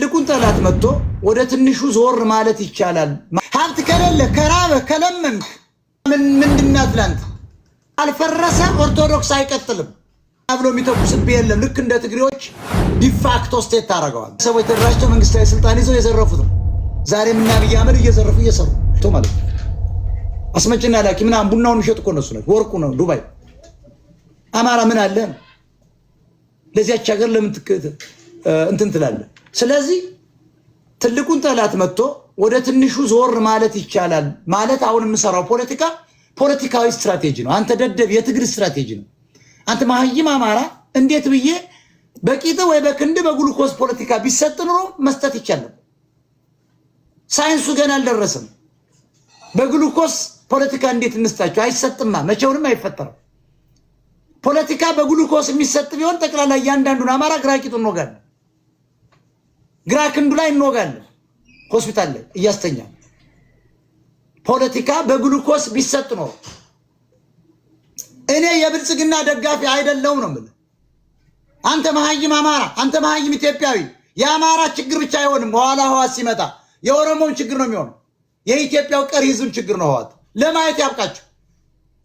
ልቁን ጠላት መጥቶ ወደ ትንሹ ዞር ማለት ይቻላል። ሀብት ከሌለ ከራበ ከለመንክ ምንድናት ላንተ አልፈረሰ ኦርቶዶክስ አይቀጥልም ብሎ የሚተኩስብህ የለም። ልክ እንደ ትግሬዎች ዲፋክቶ ስቴት ታረጋዋል። ሰዎች ተደራጅተው መንግስታዊ ስልጣን ይዘው የዘረፉት ነው። ዛሬም እና አብይ አህመድ እየዘረፉ እየሰሩ ማለት ነው። አስመጭና ላኪ ምናምን ቡናውን የሚሸጡ እኮ እነሱ ናቸው። ወርቁ ነው ዱባይ። አማራ ምን አለ ለዚያች ሀገር ለምን እንትን ትላለህ? ስለዚህ ትልቁን ጠላት መጥቶ ወደ ትንሹ ዞር ማለት ይቻላል ማለት አሁን የምሰራው ፖለቲካዊ ስትራቴጂ ነው። አንተ ደደብ የትግል ስትራቴጂ ነው። አንተ ማህይም አማራ እንዴት ብዬ በቂጥ ወይ በክንድ በግሉኮስ ፖለቲካ ቢሰጥ ኑሮ መስጠት ይቻላል። ሳይንሱ ገና አልደረሰም። በግሉኮስ ፖለቲካ እንዴት እንስጣቸው? አይሰጥማ፣ መቼውንም አይፈጠርም። ፖለቲካ በግሉኮስ የሚሰጥ ቢሆን ጠቅላላ እያንዳንዱን አማራ ግራ ቂጡን እንወጋለን፣ ግራ ክንዱ ላይ እንወጋለን፣ ሆስፒታል ላይ እያስተኛ። ፖለቲካ በግሉኮስ ቢሰጥ ነው። እኔ የብልጽግና ደጋፊ አይደለሁም ነው የምልህ። አንተ መሀይም አማራ፣ አንተ መሀይም ኢትዮጵያዊ፣ የአማራ ችግር ብቻ አይሆንም። በኋላ ህዋት ሲመጣ የኦሮሞን ችግር ነው የሚሆነው። የኢትዮጵያው ቀሪ ህዝብ ችግር ነው ህዋት። ለማየት ያብቃችሁ።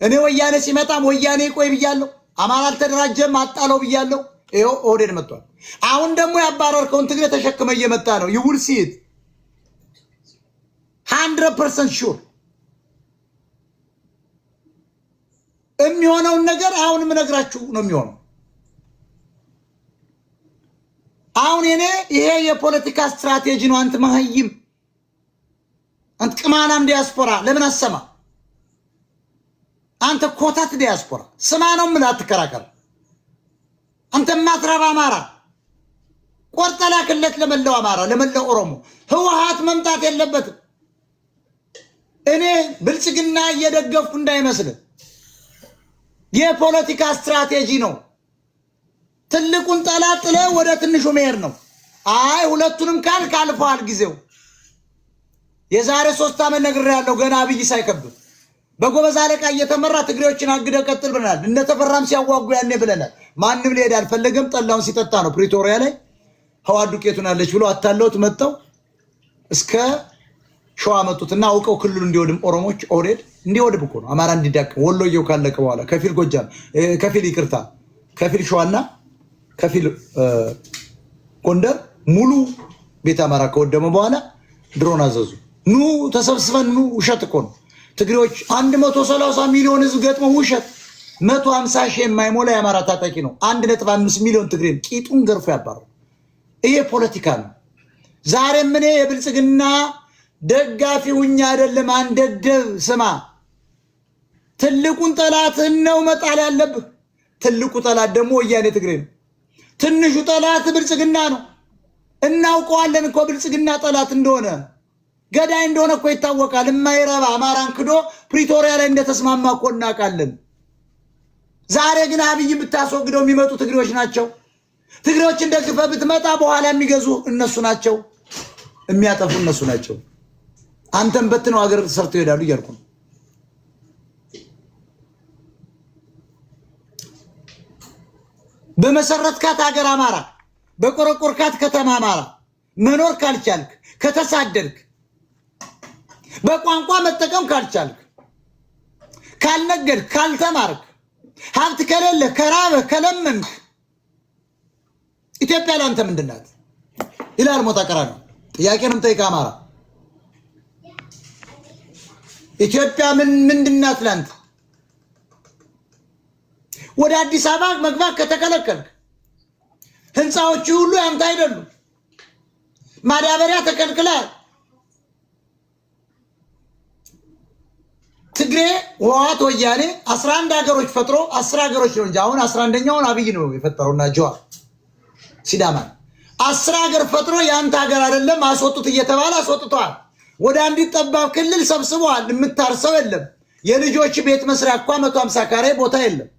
እኔ ወያኔ ሲመጣም ወያኔ ቆይ ብያለሁ። አማራ አልተደራጀም አጣለው ብያለሁ። ይኸው ኦህዴድ መጥቷል። አሁን ደግሞ ያባረርከውን ትግሬ ተሸክመ እየመጣ ነው። ይውል ሲት 100% ሹር የሚሆነውን ነገር አሁን የምነግራችሁ ነው የሚሆነው። አሁን ይሄ የፖለቲካ ስትራቴጂ ነው። አንተ መሀይም፣ አንተ ቅማላም ዲያስፖራ ለምን አሰማ? አንተ ኮታት ዲያስፖራ ስማ ነው ምን አትከራከር። አንተ ማትረባ አማራ ቆርጠላ ክለት ለመለው አማራ ለመለው ኦሮሞ ህወሓት መምጣት የለበትም። እኔ ብልጽግና እየደገፍኩ እንዳይመስል የፖለቲካ ስትራቴጂ ነው። ትልቁን ጠላት ጥለ ወደ ትንሹ መሄድ ነው። አይ ሁለቱንም ካልፏል ጊዜው። የዛሬ 3 ዓመት ነግሬያለሁ። ገና አብይ ሳይከብ በጎበዝ አለቃ እየተመራ ትግሬዎችን አግደ ቀጥል ብለናል። እነተፈራም ሲያዋጉ ያኔ ብለናል። ማንም ሊሄድ አልፈለገም። ጠላውን ሲጠጣ ነው ፕሪቶሪያ ላይ ህዋት ዱቄቱን አለች ብሎ አታለውት መጣው እስከ ሸዋ መጡትና አውቀው ክልሉ እንዲወድም ኦሮሞች ኦህዴድ እንዲወድም እኮ ነው። አማራ እንዲዳክም ወሎየው ካለቀ በኋላ ከፊል ጎጃም ከፊል ይቅርታ ከፊል ሸዋና ከፊል ጎንደር ሙሉ ቤት አማራ ከወደመ በኋላ ድሮን አዘዙ። ኑ ተሰብስበን ኑ። ውሸት እኮ ነው። ትግሬዎች 130 ሚሊዮን ህዝብ ገጥሞ ውሸት 150 ሺህ የማይሞላ የአማራ ታጣቂ ነው 1.5 ሚሊዮን ትግሬን ቂጡን ገርፎ ያባረው። ይሄ ፖለቲካ ነው። ዛሬም እኔ የብልጽግና ደጋፊ ሁኛ አይደለም። አንደደብ ስማ፣ ትልቁን ጠላትን ነው መጣል ያለብህ። ትልቁ ጠላት ደግሞ ወያኔ ትግሬ ነው። ትንሹ ጠላት ብልጽግና ነው። እናውቀዋለን እኮ ብልጽግና ጠላት እንደሆነ ገዳይ እንደሆነ እኮ ይታወቃል። የማይረባ አማራን ክዶ ፕሪቶሪያ ላይ እንደተስማማ እኮ እናውቃለን። ዛሬ ግን አብይ ብታስወግደው የሚመጡ ትግሬዎች ናቸው። ትግሬዎችን ደግፈ ብትመጣ በኋላ የሚገዙ እነሱ ናቸው፣ የሚያጠፉ እነሱ ናቸው። አንተም በትነው ሀገር ሰርተው ይሄዳሉ እያልኩ ነው። በመሰረትካት ሀገር አማራ፣ በቆረቆርካት ከተማ አማራ መኖር ካልቻልክ፣ ከተሳደድክ፣ በቋንቋ መጠቀም ካልቻልክ፣ ካልነገድክ፣ ካልተማርክ፣ ሀብት ከሌለ፣ ከራበ፣ ከለመንክ ኢትዮጵያ ላንተ ምንድናት ይላል ሞጣ ቀራኒ። ጥያቄንም ጠይቃ አማራ ኢትዮጵያ ምንድናት ላንተ? ወደ አዲስ አበባ መግባት ከተከለከልክ ህንፃዎቹ ሁሉ ያንተ አይደሉም። ማዳበሪያ ተከልክላል። ትግሬ ህወሓት ወያኔ 11 ሀገሮች ፈጥሮ 10 ሀገሮች ነው እንጂ አሁን 11ኛውን አብይ ነው የፈጠረውና ጀዋር ሲዳማ 10 ሀገር ፈጥሮ ያንተ ሀገር አይደለም አስወጡት እየተባለ አስወጥቷል። ወደ አንዲት ጠባብ ክልል ሰብስበዋል። የምታርሰው የለም። የልጆች ቤት መስሪያ እኮ 150 ካሬ ቦታ የለም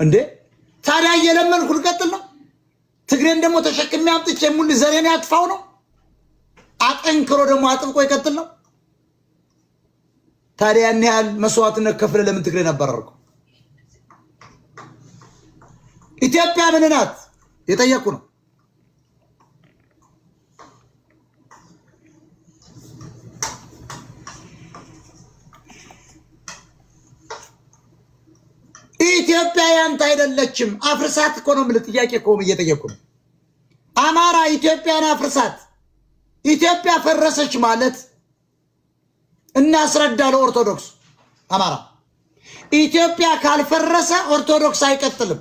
እንዴ! ታዲያ እየለመንኩ ልቀጥል ነው? ትግሬን ደግሞ ተሸክሜ አምጥቼ ሙሉ ዘሬን ያጥፋው ነው? አጠንክሮ ደግሞ አጥብቆ ይቀጥል ነው? ታዲያ ያን ያህል መስዋዕትነት ከፍለ ለምን ትግሬን አባረርኩ? ኢትዮጵያ ምን ናት የጠየቁ ነው። ኢትዮጵያ ያንተ አይደለችም። አፍርሳት እኮ ነው የምልህ። ጥያቄ እኮ እየጠየቁ ነው። አማራ ኢትዮጵያን አፍርሳት። ኢትዮጵያ ፈረሰች ማለት እናስረዳ ለኦርቶዶክስ አማራ። ኢትዮጵያ ካልፈረሰ ኦርቶዶክስ አይቀጥልም።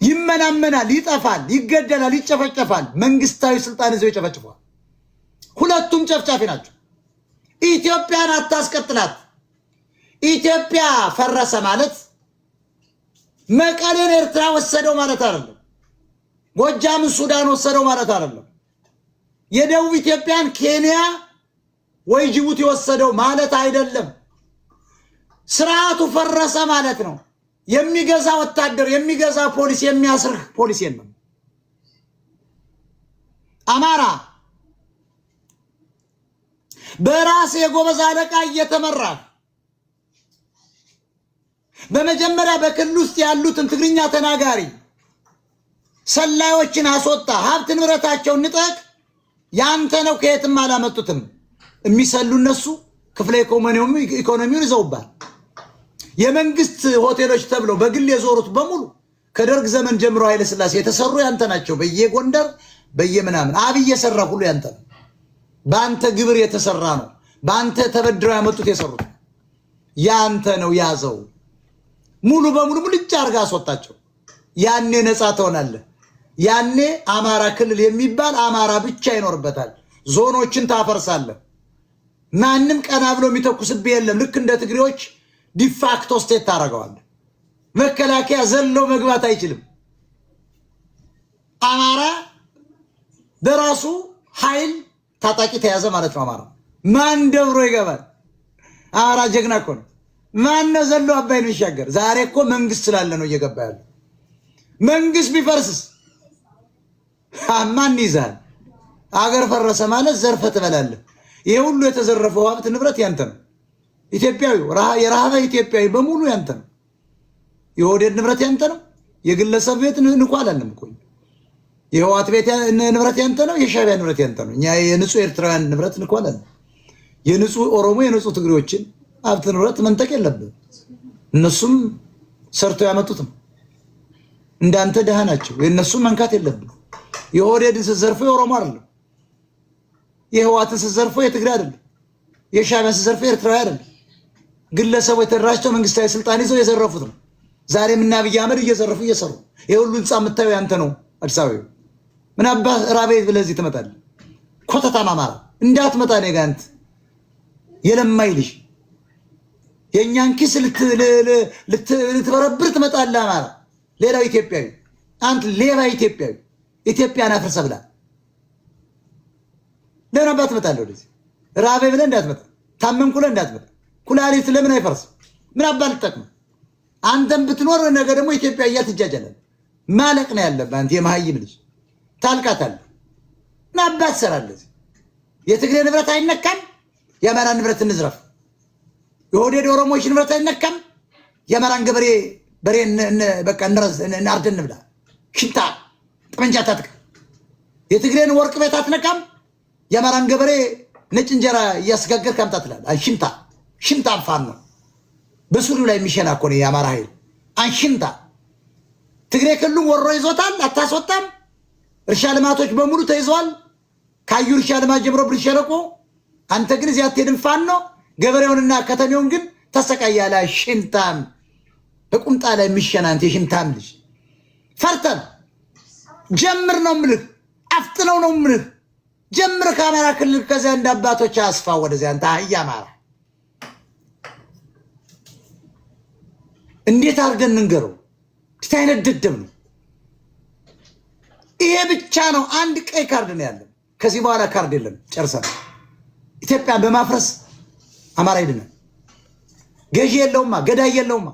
ይመናመናል፣ ይጠፋል፣ ይገደላል፣ ይጨፈጨፋል። መንግስታዊ ስልጣን ይዘው ይጨፈጭፋል። ሁለቱም ጨፍጫፊ ናቸው። ኢትዮጵያን አታስቀጥላት። ኢትዮጵያ ፈረሰ ማለት መቀሌን ኤርትራ ወሰደው ማለት አይደለም። ጎጃምን ሱዳን ወሰደው ማለት አይደለም። የደቡብ ኢትዮጵያን ኬንያ ወይ ጅቡቲ ወሰደው ማለት አይደለም። ስርዓቱ ፈረሰ ማለት ነው። የሚገዛ ወታደር፣ የሚገዛ ፖሊስ፣ የሚያስርህ ፖሊስ የለም። አማራ በራስ የጎበዝ አለቃ እየተመራ በመጀመሪያ በክልል ውስጥ ያሉትን ትግርኛ ተናጋሪ ሰላዮችን አስወጣ። ሀብት ንብረታቸውን ንጠቅ። ያንተ ነው፣ ከየትም አላመጡትም። የሚሰሉ እነሱ ክፍለ ኢኮኖሚውን ይዘውባል። የመንግስት ሆቴሎች ተብለው በግል የዞሩት በሙሉ ከደርግ ዘመን ጀምሮ ኃይለ ሥላሴ የተሰሩ ያንተ ናቸው። በየጎንደር በየምናምን አብይ የሰራ ሁሉ ያንተ ነው። በአንተ ግብር የተሰራ ነው። በአንተ ተበድረው ያመጡት የሰሩት ያንተ ነው። ያዘው ሙሉ በሙሉ ሙልጭ አርጋ አስወጣቸው። ያኔ ነፃ ትሆናለህ። ያኔ አማራ ክልል የሚባል አማራ ብቻ ይኖርበታል። ዞኖችን ታፈርሳለህ። ማንም ቀና ብሎ የሚተኩስብህ የለም። ልክ እንደ ትግሬዎች ዲፋክቶ ስቴት ታደርገዋለህ። መከላከያ ዘሎ መግባት አይችልም። አማራ በራሱ ኃይል ታጣቂ ተያዘ ማለት ነው። አማራ ማን ደብሮ ይገባል? አማራ ጀግና እኮ ነው። ማን ነው ዘሎ አባይን የሚሻገር? ዛሬ እኮ መንግስት ስላለ ነው እየገባ ያለው። መንግስት ቢፈርስስ ማን ይዛል? አገር ፈረሰ ማለት ዘርፈ ትበላለህ። ይሄ ሁሉ የተዘረፈው ሀብት ንብረት ያንተ ነው። ኢትዮጵያዊ የረሃበ ኢትዮጵያዊ በሙሉ ያንተ ነው። የወዴድ ንብረት ያንተ ነው። የግለሰብ ቤት እንኳላለን እኮ የህዋት ቤት ንብረት ያንተ ነው። የሻዕቢያ ንብረት ያንተ ነው። እኛ የንጹህ ኤርትራውያን ንብረት እንኳላለን። የንጹህ ኦሮሞ የንጹህ ትግሬዎችን ሀብት ንብረት መንጠቅ የለብን። እነሱም ሰርተው ያመጡት ነው። እንዳንተ ደሃ ናቸው። የእነሱም መንካት የለብን። የወዴድን ስትዘርፈው የኦሮሞ አይደለም። የህዋትን ስትዘርፈው የትግሬ አይደለም። የሻዕቢያን ስትዘርፈው የኤርትራዊ አይደለም። ግለሰቦች የተደራጅተው መንግስታዊ ስልጣን ይዘው የዘረፉት ነው። ዛሬም እና አብይ አህመድ እየዘረፉ እየሰሩ የሁሉ ህንፃ የምታየው ያንተ ነው። አዲስ አበባ ምን አባህ ራቤት ብለህ እዚህ ትመጣለህ? ኮተታም አማራ እንዳትመጣ ነው ጋንት የለማይ ልጅ የእኛን ኪስ ልትበረብር ትመጣለህ። አማራ ሌላው ኢትዮጵያዊ አንተ ሌባ ኢትዮጵያዊ ኢትዮጵያን አፍርሰህ ብላ ለምን አባት ትመጣለህ? ወደዚህ ራቤ ብለህ እንዳትመጣ፣ ታመምኩ ብለህ እንዳትመጣ። ኩላሊት ለምን አይፈርስም? ምን አባት ልጠቅም? አንተም ብትኖር ነገ ደግሞ ኢትዮጵያ እያትጃጃለህ ማለቅ ነው ያለብህ። አንተ የመሀይም ልጅ ታልቃታለህ። ምን አባት ትሰራለህ? የትግሬ ንብረት አይነካም፣ የአማራ ንብረት እንዝረፍ። የወዴድ ኦሮሞዎች ንብረት አይነካም፣ የአማራን ገበሬ በሬ በቃ እናርደን እንብላ። ሽንታ ጠመንጃ ታጥቅ። የትግሬን ወርቅ ቤት አትነካም፣ የአማራን ገበሬ ነጭ እንጀራ እያስጋገር ካምጣ ትላለህ። አንሽንታ ሽንታ አንፋን ነው በሱሪው ላይ የሚሸና እኮ ነው የአማራ ኃይል። አንሽንታ ትግሬ ክልሉን ወሮ ይዞታል። አታስወጣም። እርሻ ልማቶች በሙሉ ተይዘዋል። ካዩ እርሻ ልማት ጀምሮ ብር ሸለቆ። አንተ ግን እዚያ አትሄድም። ፋኖ ነው ገበሬውንና ከተሜውን ግን ተሰቃያለህ። ሽንታም በቁምጣ ላይ የሚሸና አንተ የሽንታም ልጅ ፈርተን ጀምር ነው ምልህ። አፍጥነው ነው ምልህ። ጀምር ከአማራ ክልል ከዚያ እንደ አባቶች አስፋ ወደዚያ አንተ አህያ አማራ። እንዴት አድርገን እንንገረው? እንዴት አይነት ደደብ ነው? ይሄ ብቻ ነው። አንድ ቀይ ካርድ ነው ያለን። ከዚህ በኋላ ካርድ የለም። ጨርሰን ኢትዮጵያን በማፍረስ አማራ ይድናል። ገዢ የለውማ፣ ገዳይ የለውማ።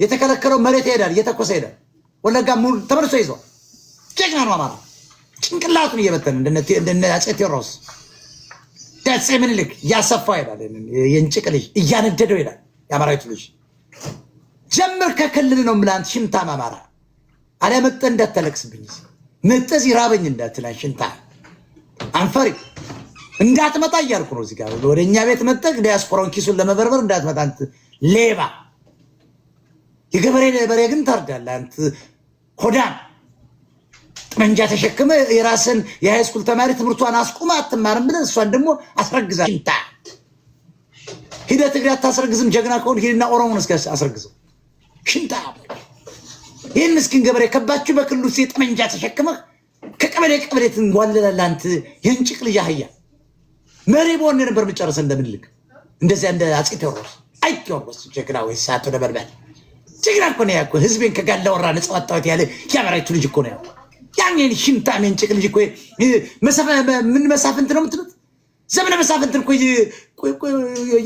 የተከለከለው መሬት ይሄዳል፣ እየተኮሰ ይሄዳል። ወለጋ ሙሉ ተመልሶ ይዟል። ጀግና ነው አማራ። ጭንቅላቱን እየበተን እንደነ አፄ ቴዎድሮስ አፄ ምኒልክ እያሰፋ ይሄዳል። የእንጭቅ ልጅ እያነደደው ይሄዳል። የአማራዊቱ ልጅ ጀምር ከክልል ነው ምላንት ሽንታም አማራ። አለ መጠ እንዳትለቅስብኝ መጠዝ ይራበኝ እንዳትላን ሽንታ አንፈሪ እንዳትመጣ እያልኩ ነው። እዚህ ጋር ወደኛ ቤት መጠቅ ዲያስፖራውን ኪሱን ለመበርበር እንዳትመጣ አንተ ሌባ የገበሬ በሬ ግን ታርዳለህ አንተ ሆዳም። ጠመንጃ ተሸክመ የራስን የሃይስኩል ተማሪ ትምህርቷን አስቁማ አትማርም ብለህ እሷን ደግሞ አስረግዛ ሽንታ ሂደት ትግሬ አታስረግዝም። ጀግና ከሆነ ሂድና ኦሮሞን እስከ አስረግዘው ሽንታ። ይህን ምስኪን ገበሬ ከባችሁ በክልሉ ጠመንጃ ተሸክመህ ከቀበሌ ቀበሌ ትንጓለላለህ አንተ የእንጭቅ ልጅ አህያ። መሪ በሆነ ነበር መጨረስ እንደምንልክ እንደዚያ እንደ አፄ ቴዎድሮስ። አይ ቴዎድሮስ ጀግና ወይ ሳቶ ነበልባል ጀግና እኮ ነው ያልኩህ። ህዝቤን ከጋላ ወራ ነፃ ወጣሁት ያለ የአማራይቱ ልጅ እኮ ነው ያልኩህ። ያንን ሽንታም የእንጭቅ ልጅ እኮ ምን መሳፍንት ነው የምትሉት? ዘመነ መሳፍንት እኮ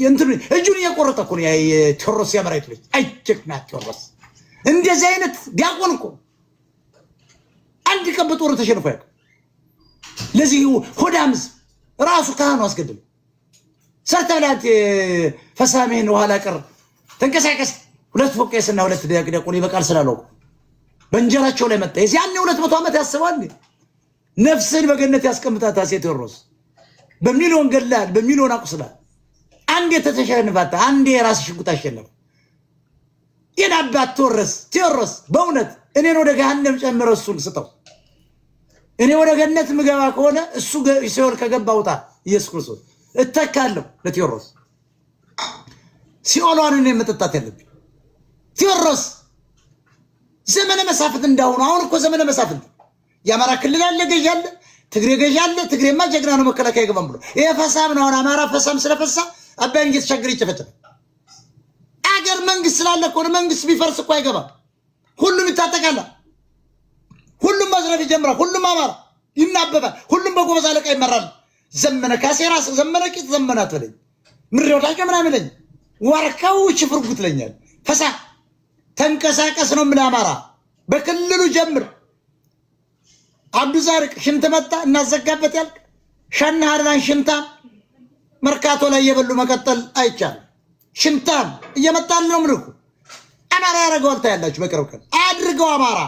እንትን እጁን እየቆረጠ እኮ ነው ቴዎድሮስ የአማራይቱ ልጅ። አይ ጀግና ቴዎድሮስ እንደዚህ አይነት ዲያቆን እኮ አንድ ቀን በጦር ተሸንፎ ያውቅ። ለዚህ ሆዳም ራሱ ካህኑ አስገድል ሰርተብላት ፈሳሜን ኋላ ቀር ተንቀሳቀስ ሁለት ፎቅ ቄስና ሁለት ዲያቆን ይበቃል ስላለው በእንጀራቸው ላይ መጣ። የዚህ ያኔ 200 ዓመት ያስባል። ነፍስን በገነት ያስቀምጣት አፄ ቴዎድሮስ በሚሊዮን ገላል በሚሊዮን አቁስላል። አንዴ ተተሸንፋታ አንዴ የራስ ሽጉጥ አሸነፈ። የናባት ቴዎድሮስ በእውነት እኔን ወደ ገሃነም ጨምረው እሱን ስጠው። እኔ ወደ ገነት ምገባ ከሆነ እሱ ሲኦል ከገባውታ ኢየሱስ ክርስቶስ እተካለሁ ለቴዎድሮስ። ሲኦሏን እኔ መጠጣት ያለብኝ ቴዎድሮስ ዘመነ መሳፍንት እንዳሁኑ። አሁን እኮ ዘመነ መሳፍንት የአማራ ክልል አለ፣ ገዥ አለ፣ ትግሬ ገዥ አለ። ትግሬማ ጀግና ነው መከላከያ አይገባም ብሎ ይሄ ፈሳም ነው። አሁን አማራ ፈሳም ስለፈሳ አባይን እየተሻገረ ይጨፈጨፋል። አገር መንግስት ስላለ እኮ መንግስት ቢፈርስ እኮ አይገባም። ሁሉም ይታጠቃል፣ ሁሉም መዝረፍ ይጀምራል፣ ሁሉም አማራ ይናበባል፣ ሁሉም በጎበዝ አለቃ ይመራል። ዘመነ ካሴ ራስ ዘመነ ቂጥ ዘመናት በለኝ ምሬውታቸው ምናምን ይለኝ ዋርካው ሽፍርጉት ይለኛል። ፈሳ ተንቀሳቀስ ነው ምን አማራ በክልሉ ጀምር። አብዱ ዛርቅ ሽንት መጣ እናዘጋበት ያልክ ሸና አርላን ሽንታም መርካቶ ላይ የበሉ መቀጠል አይቻልም። ሽንታም እየመጣል ነው ምልኩ አማራ ያረጋው ታያላችሁ። በቅርብ ቀን አድርገው አማራ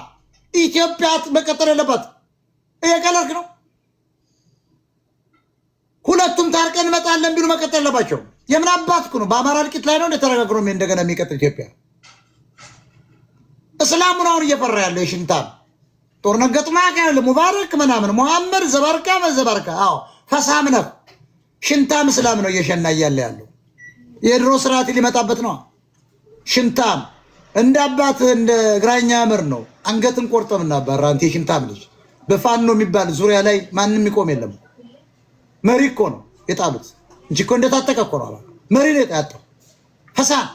ኢትዮጵያ መቀጠል የለባት እየቀለልክ ነው። ሁለቱም ታርቀን እንመጣለን ቢሉ መቀጠል የለባቸው። የምን አባትኩ ነው በአማራ እልቂት ላይ ነው እንደተረጋግሮ እንደገና የሚቀጥል ኢትዮጵያ። እስላሙን አሁን እየፈራ ያለው የሽንታም ጦርነት ገጥማ ያለ ሙባረክ ምናምን ሙሐመድ ዘባርካ አዎ ፈሳም ነው ሽንታም እስላም ነው እየሸና እያለ ያለው የድሮ ስርዓት ሊመጣበት ነው። ሽንታም እንደ አባት እንደ ግራኛ ምር ነው አንገትን ቆርጠምና ባራንቲ ሽንታም ልጅ በፋኖ የሚባል ዙሪያ ላይ ማንም ይቆም የለም። መሪ እኮ ነው የጣሉት እንጂ እኮ እንደታጠቀ እኮ ነው መሪ ነው የጣጣው። ፈሳም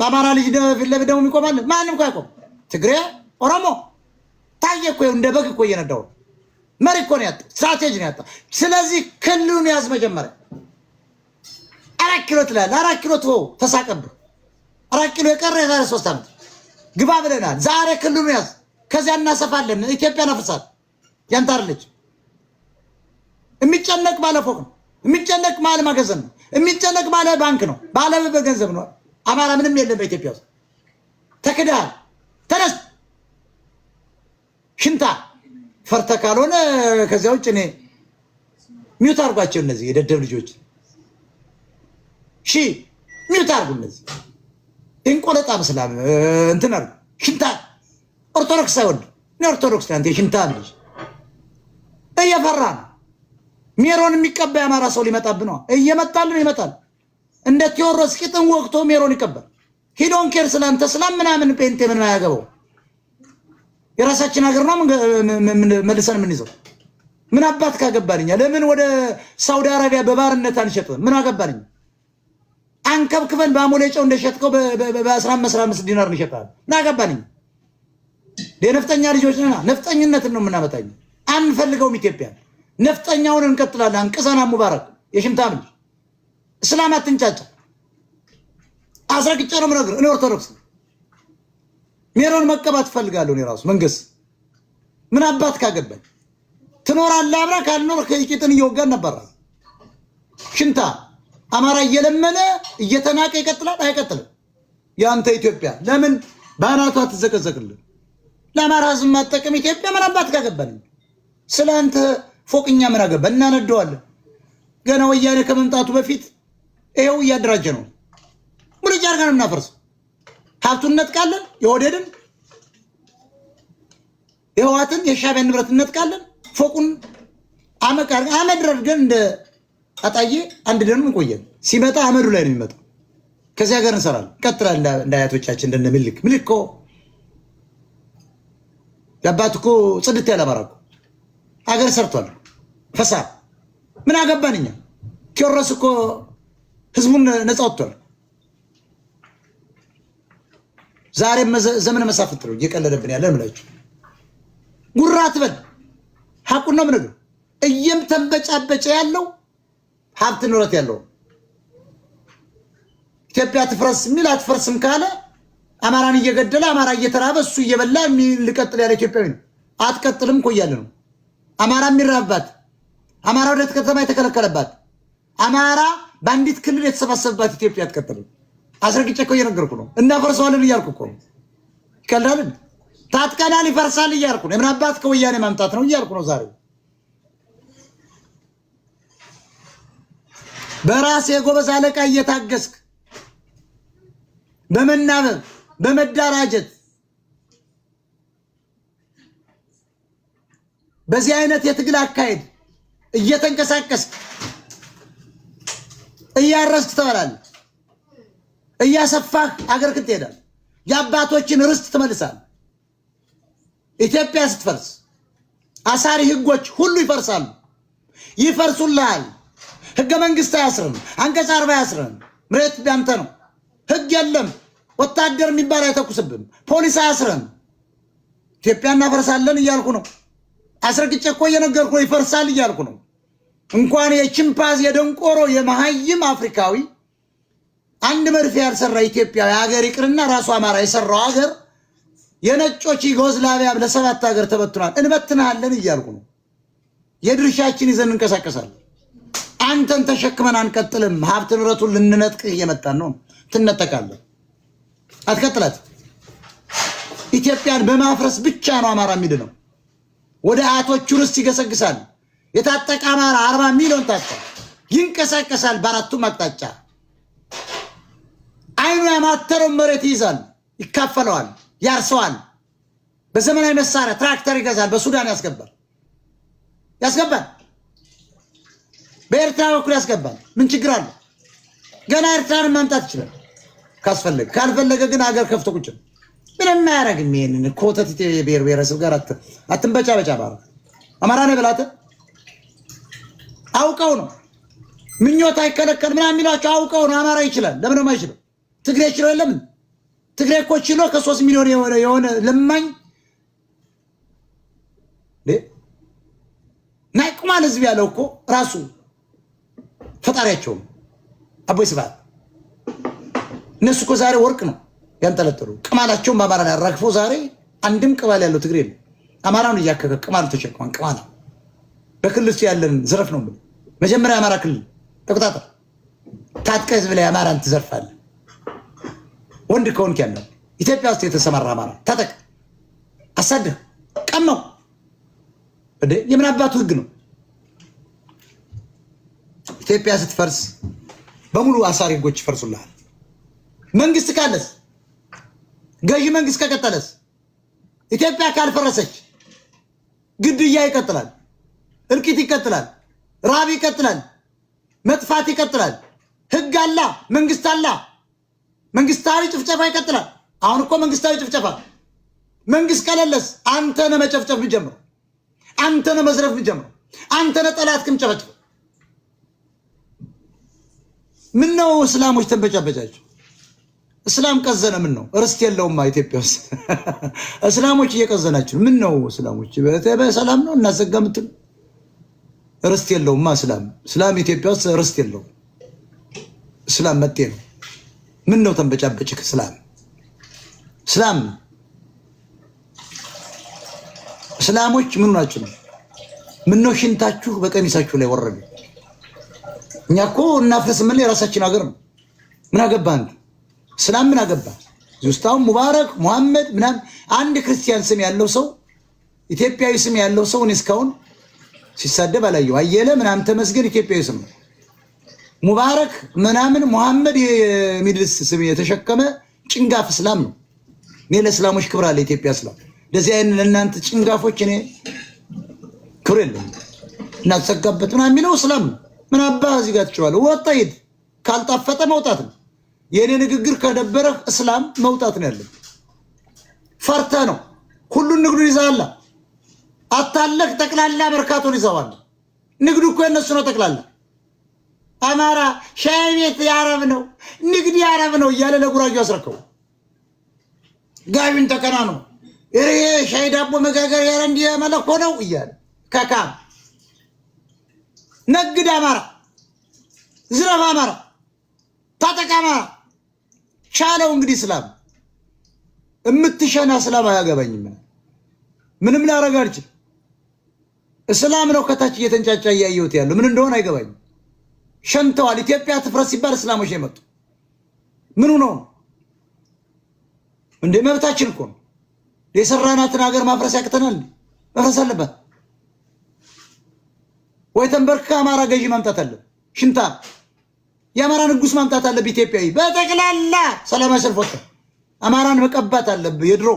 በአማራ ልጅ ለብደው ይቆማል ማንም እኮ አይቆም። ትግሬ ኦሮሞ ታየ እኮ እንደ በግ እኮ እየነዳው መሪ እኮ ነው ያጣው፣ ስትራቴጂ ነው ያጣው። ስለዚህ ክልሉን ያዝ መጀመሪያ 4 ኪሎ ትላለህ። 4 ኪሎ ተሳቀብህ 4 ኪሎ የቀረ የዛሬ 3 ዓመት ግባ ብለናል። ዛሬ ክልሉን ያዝ፣ ከዚያ እናሰፋለን። ኢትዮጵያ ነፍሳት ያንተ አይደለች። የሚጨነቅ ባለ ፎቅ ነው፣ የሚጨነቅ ባለ ማገዘን ነው፣ የሚጨነቅ ባለ ባንክ ነው፣ ባለ በገንዘብ ነው። አማራ ምንም የለም በኢትዮጵያ ውስጥ። ተክዳል። ተነስ ሽንታ ፈርተ ካልሆነ ከዚያ ውጭ እኔ ሚውት አድርጓቸው እነዚህ የደደብ ልጆች ሚውት አድርጉ። እነዚህ እንቆለጣ መስላም እንትን አድርጉ። ሽንታ ኦርቶዶክስ አይወድ እኔ ኦርቶዶክስ አንተ ሽንታ ልጅ እየፈራ ነው። ሜሮን የሚቀባ የአማራ ሰው ሊመጣብ ነው። እየመጣልን ይመጣል። እንደ ቴዎድሮስ ቂጥን ወቅቶ ሜሮን ይቀባል። ሂዶን ኬር ስላንተ ስላም ምናምን ጴንጤ ምን ያገባው የራሳችን ሀገር ነው መልሰን ምን ይዘው ምን አባት ካገባልኛ? ለምን ወደ ሳውዲ አረቢያ በባርነት አንሸጥም? ምን አገባልኝ? አንከብክበን በአሞሌጨው እንደሸጥከው በ15 ዲናር እንሸጣለን። ምን አገባልኝ? ለነፍጠኛ ልጆች ነና ነፍጠኝነትን ነው የምናመጣኝ። አንፈልገውም ኢትዮጵያ። ነፍጠኛውን እንቀጥላለን። አንቀሳና ሙባረክ የሽምታም ልጅ እስላም አትንጫጫ። አስረግጬ ነው የምነግርህ። እኔ ኦርቶዶክስ ሜሮን መቀባት ፈልጋለሁ። እኔ ራሱ መንግስት ምን አባት ካገባኝ ትኖራለህ። አብራ ካልኖር ከቂጥን እየወጋን ነበር። ሽንታ አማራ እየለመነ እየተናቀ ይቀጥላል አይቀጥልም? ያንተ ኢትዮጵያ ለምን ባናቷ ትዘቀዘቅልህ? ለአማራ ህዝብ ማጠቀም ኢትዮጵያ ምን አባት ካገባኝ? ስለአንተ ፎቅኛ ምን አገባን? እናነደዋለን። ገና ወያኔ ከመምጣቱ በፊት ይሄው እያደራጀ ነው። ሙሉ ጃርጋ ነው እናፈርሰው። ሀብቱን ነጥቃለን። የወደድን የህዋትን የሻዕቢያ ንብረት ነጥቃለን። ፎቁን አመድረር ግን እንደ አጣዬ አንድ ደንም እንቆየን። ሲመጣ አመዱ ላይ ነው የሚመጣው። ከዚህ ሀገር እንሰራለን። ቀጥላ እንደ አያቶቻችን እንደነ ምልክ እኮ ያባት እኮ ጽድት ያለ አማራ እኮ ሀገር ሰርቷል። ፈሳ ምን አገባንኛ? ቴዎድሮስ እኮ ህዝቡን ነፃ ወጥቷል። ዛሬም ዘመነ መሳፍንት ነው እየቀለደብን ያለ እምላችሁ። ጉራ አትበል፣ ሐቁን ነው የምነግርህ። እየተንበጫበጨ ያለው ሀብት ንብረት ያለው ኢትዮጵያ ትፍረስ የሚል አትፈርስም ካለ አማራን እየገደለ አማራ እየተራበ እሱ እየበላ ሊቀጥል ያለ ኢትዮጵያዊ ነው። አትቀጥልም እኮ እያለ ነው። አማራ የሚራባት፣ አማራ ወደ ከተማ የተከለከለባት፣ አማራ በአንዲት ክልል የተሰባሰበባት ኢትዮጵያ አትቀጥልም። አስረግጬ እኮ እየነገርኩ ነው። እናፈርሰዋለን እያልኩ እኮ ይቀልዳል። ታጥቀናል ይፈርሳል እያልኩ ነው። የምን አባት ከወያኔ ማምጣት ነው እያልኩ ነው ዛሬ። በራስ የጎበዝ አለቃ እየታገስክ በመናበብ በመዳራጀት በዚህ አይነት የትግል አካሄድ እየተንቀሳቀስክ እያረስክ ትበላለህ። እያሰፋህ አገር ክትሄዳል። የአባቶችን ርስት ትመልሳል። ኢትዮጵያ ስትፈርስ አሳሪ ህጎች ሁሉ ይፈርሳሉ። ይፈርሱልሃል። ህገ መንግስት አያስርም። አንቀጽ 40 አያስርም። መሬት ያንተ ነው። ህግ የለም። ወታደር የሚባል አይተኩስብም። ፖሊስ አያስርም። ኢትዮጵያ እናፈርሳለን እያልኩ ነው። አስረግጬ እኮ እየነገርኩ ነው። ይፈርሳል እያልኩ ነው። እንኳን የቺምፓዝ የደንቆሮ የመሃይም አፍሪካዊ አንድ መርፌ ያልሰራ ኢትዮጵያዊ ሀገር ይቅርና ራሱ አማራ የሰራው ሀገር የነጮች ዩጎዝላቪያ ለሰባት ሀገር ተበትኗል። እንበትናለን እያልኩ ነው። የድርሻችን ይዘን እንቀሳቀሳለን። አንተን ተሸክመን አንቀጥልም። ሀብት ንብረቱን ልንነጥቅህ እየመጣን ነው። ትነጠቃለህ። አትቀጥላት። ኢትዮጵያን በማፍረስ ብቻ ነው አማራ የሚድነው። ወደ አያቶቹ ርስት ይገሰግሳል። የታጠቀ አማራ 40 ሚሊዮን ታጥቋል። ይንቀሳቀሳል በአራቱም አቅጣጫ። አይኑ ያማተረው መሬት ይይዛል፣ ይካፈለዋል፣ ያርሰዋል። በዘመናዊ መሳሪያ ትራክተር ይገዛል፣ በሱዳን ያስገባል። በኤርትራ በኩል ያስገባል። ምን ችግር አለ? ገና ኤርትራን ማምጣት ይችላል ካስፈለገ። ካልፈለገ ግን ሀገር ከፍቶ ቁጭ ነው። ምንም አያረግም። ይሄንን ኮተት ብሔር ብሔረሰብ ጋር አትንበጫበጫ። አማራ ነህ ብላተ አውቀው ነው። ምኞት አይከለከል ምናምን የሚሏቸው አውቀው ነው። አማራ ይችላል። ለምን ነው አይችልም? ትግሬ ይችላል። ለምን ትግሬ እኮ ችሎ ከ3 ሚሊዮን የሆነ ለማኝ ናይቁማል ህዝብ ያለው እኮ ራሱ ፈጣሪያቸው አቦይ ስብሐት። እነሱ እኮ ዛሬ ወርቅ ነው ያንጠለጠሉ። ቅማላቸውን በአማራ ላይ አራግፈው ዛሬ አንድም ቅማል ያለው ትግሬ የለም። አማራውን እያከከ ቅማሉ ተሸክሟን። ቅማል በክልል ውስጥ ያለን ዝረፍ ነው። መጀመሪያ የአማራ ክልል ተቆጣጠር። ታጥቀህ ህዝብ ላይ አማራን ትዘርፋለህ። ወንድ ከሆንክ ያለው ኢትዮጵያ ውስጥ የተሰማራ አማራ ታጠቅ፣ አሳድህ፣ ቀማው። የምን አባቱ ህግ ነው? ኢትዮጵያ ስትፈርስ በሙሉ አሳሪ ህጎች ይፈርሱልሃል። መንግስት ካለስ፣ ገዢ መንግስት ከቀጠለስ፣ ኢትዮጵያ ካልፈረሰች ግድያ ይቀጥላል፣ እልቂት ይቀጥላል፣ ራብ ይቀጥላል፣ መጥፋት ይቀጥላል። ህግ አላ፣ መንግስት አላ፣ መንግስታዊ ጭፍጨፋ ይቀጥላል። አሁን እኮ መንግስታዊ ጭፍጨፋ። መንግስት ከሌለስ አንተ ነህ መጨፍጨፍ የምትጀምረው፣ አንተ ነህ መዝረፍ የምትጀምረው፣ አንተ ነህ ጠላትህን የምትጨፈጭፈው። ምን ነው እስላሞች ተንበጫበጫቸው? እስላም ቀዘነ። ምን ነው ርስት የለውማ ኢትዮጵያ ውስጥ እስላሞች እየቀዘናችሁ ምን ነው? እስላሞች በሰላም ነው እናዘጋ የምትሉ? ርስት የለውማ እስላም ኢትዮጵያ ውስጥ ርስት የለውም። እስላም መጤ ነው። ምን ነው ተንበጫበጭክ? እስላሞች ምን ናችሁ ነው? ምን ነው ሽንታችሁ በቀሚሳችሁ ላይ ወረደ? እኛ እኮ እናፍረስ ምን የራሳችን ሀገር ነው። ምን አገባህ አንተ? እስላም ምን አገባህ? ዙስታው ሙባረክ ሙሐመድ ምናምን አንድ ክርስቲያን ስም ያለው ሰው ኢትዮጵያዊ ስም ያለው ሰው እኔ እስካሁን ሲሳደብ አላየሁ። አየለ ምናምን ተመስገን ኢትዮጵያዊ ስም ነው። ሙባረክ ምናምን ሙሐመድ የሚል ስም የተሸከመ ጭንጋፍ እስላም ነው። እኔ ለእስላሞች ክብር አለ። ኢትዮጵያ እስላም እንደዚህ አይነት ለእናንተ ጭንጋፎች እኔ ክብር የለም። እናትሰጋበት ምናምን የሚለው እስላም ምን አባ እዚህ ጋር ትችላለህ? ወጣ ሂድ። ካልጣፈጠ መውጣት ነው። የእኔ ንግግር ከደበረህ እስላም መውጣት ነው ያለው። ፈርተ ነው ሁሉን ንግዱን ይዛላ አታለህ ጠቅላላ መርካቶን ይዘዋል። ንግዱ እኮ የነሱ ነው ጠቅላላ። አማራ ሻይ ቤት የአረብ ነው፣ ንግድ የአረብ ነው እያለ ለጉራጌው አስረከቡ። ጋቢን ተከና ነው ሻይ ዳቦ መጋገር ያለ እንዲህ መለኮ ነው እያለ ከካ ነግድ አማራ፣ ዝረፍ አማራ፣ ታጠቅ አማራ ቻለው። እንግዲህ እስላም እምትሸና እስላም አያገባኝም። ምንም ላረጋ አልችል። እስላም ነው ከታች እየተንጫጫ እያየሁት ያለው ምን እንደሆነ አይገባኝም። ሸንተዋል። ኢትዮጵያ ትፍረስ ሲባል እስላሞች የመጡ ምኑ ነው እንደ መብታችን እኮ ነው። የሰራናትን ሀገር ማፍረስ ያቅተናል? መፍረስ አለበት ወይ? ተንበርክከ አማራ ገዢ ማምጣት አለ። ሽንታ የአማራ ንጉስ ማምጣት አለብህ። ኢትዮጵያዊ በጠቅላላ ሰላማዊ ሰልፍ ወጥተህ አማራን መቀባት አለብህ። የድሮ